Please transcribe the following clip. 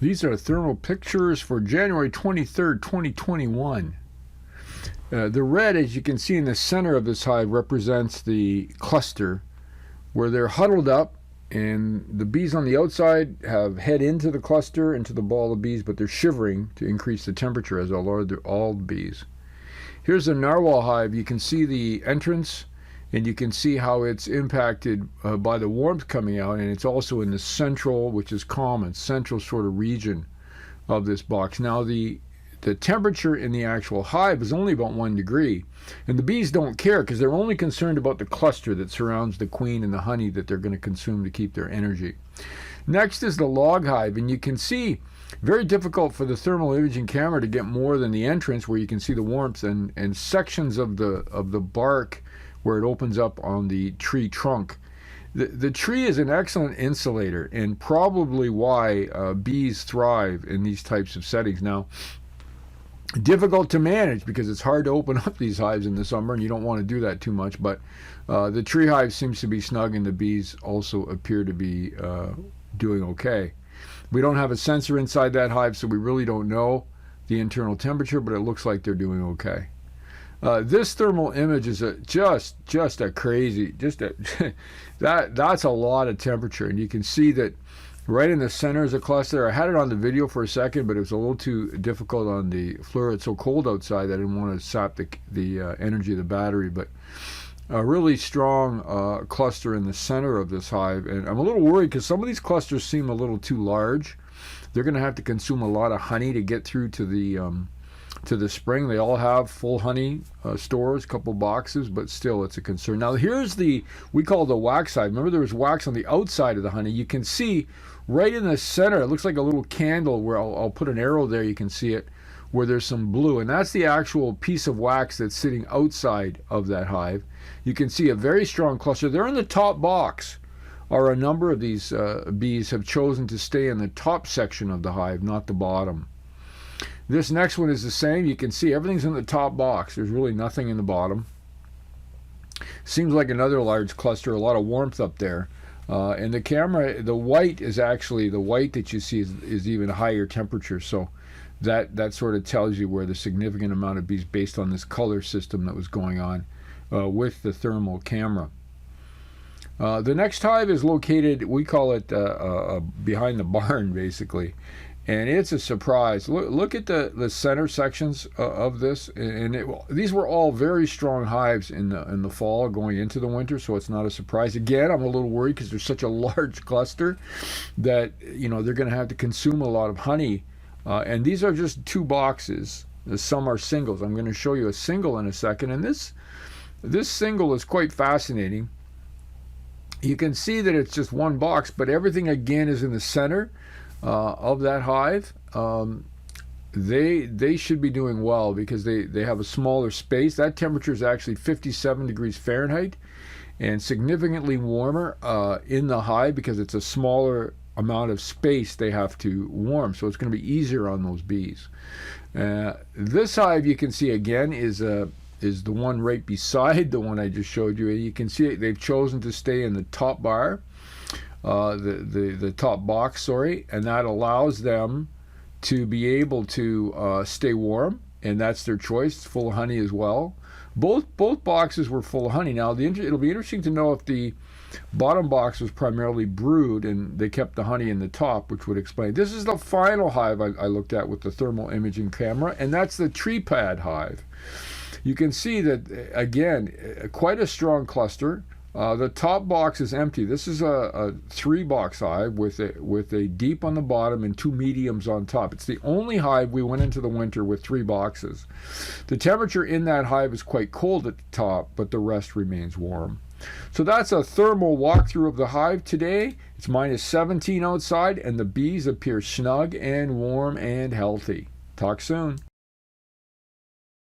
These are thermal pictures for January 23rd, 2021. The red, as you can see in the center of this hive, represents the cluster where they're huddled up, and the bees on the outside have head into the cluster, into the ball of bees, but they're shivering to increase the temperature, as all the bees. Here's the Narwhal Hive. You can see the entrance, and you can see how it's impacted by the warmth coming out, and it's also in the central, which is common, central sort of region of this box. Now the temperature in the actual hive is only about 1 degree, and the bees don't care because they're only concerned about the cluster that surrounds the queen and the honey that they're going to consume to keep their energy. Next is the log hive, and you can see very difficult for the thermal imaging camera to get more than the entrance where you can see the warmth and sections of the bark where it opens up on the tree trunk. The tree is an excellent insulator and probably why bees thrive in these types of settings. Now, difficult to manage because it's hard to open up these hives in the summer and you don't want to do that too much, but the tree hive seems to be snug and the bees also appear to be doing okay. We don't have a sensor inside that hive, so we really don't know the internal temperature, but it looks like they're doing okay. This thermal image is just a crazy, that's a lot of temperature, and you can see that right in the center is a cluster. I had it on the video for a second, but it was a little too difficult on the floor. It's so cold outside that I didn't want to sap the energy of the battery, but a really strong cluster in the center of this hive, and I'm a little worried because some of these clusters seem a little too large. They're going to have to consume a lot of honey to get through to the spring. They all have full honey stores, a couple boxes, but still it's a concern. Now here's we call the wax hive. Remember there was wax on the outside of the honey. You can see right in the center, it looks like a little candle where I'll put an arrow there, you can see it, where there's some blue, and that's the actual piece of wax that's sitting outside of that hive. You can see a very strong cluster. They're in the top box, or a number of these bees have chosen to stay in the top section of the hive, not the bottom. This next one is the same. You can see everything's in the top box. There's really nothing in the bottom. Seems like another large cluster, a lot of warmth up there. And the camera, the white is actually, the white that you see is even higher temperature. So that sort of tells you where the significant amount of bees based on this color system that was going on with the thermal camera. The next hive is located, we call it behind the barn, basically. And it's a surprise. Look at the center sections of this, and these were all very strong hives in the fall going into the winter, so it's not a surprise. Again, I'm a little worried because there's such a large cluster that they're going to have to consume a lot of honey. And these are just 2 boxes. Some are singles. I'm going to show you a single in a second, and this single is quite fascinating. You can see that it's just 1 box, but everything again is in the center of that hive. They should be doing well because they have a smaller space. That temperature is actually 57 degrees Fahrenheit and significantly warmer in the hive because it's a smaller amount of space they have to warm, so it's going to be easier on those bees. This hive, you can see again, is the one right beside the one I just showed you. You can see they've chosen to stay in the top bar, the top box, sorry, and that allows them to be able to stay warm, and that's their choice. It's full of honey as well. Both boxes were full of honey. Now it'll be interesting to know if the bottom box was primarily brood and they kept the honey in the top, which would explain. This is the final hive I looked at with the thermal imaging camera, and that's the tree pad hive. You can see that, again, quite a strong cluster. The top box is empty. This is a 3-box hive with a deep on the bottom and 2 mediums on top. It's the only hive we went into the winter with 3 boxes. The temperature in that hive is quite cold at the top, but the rest remains warm. So that's a thermal walkthrough of the hive today. It's -17 outside, and the bees appear snug and warm and healthy. Talk soon.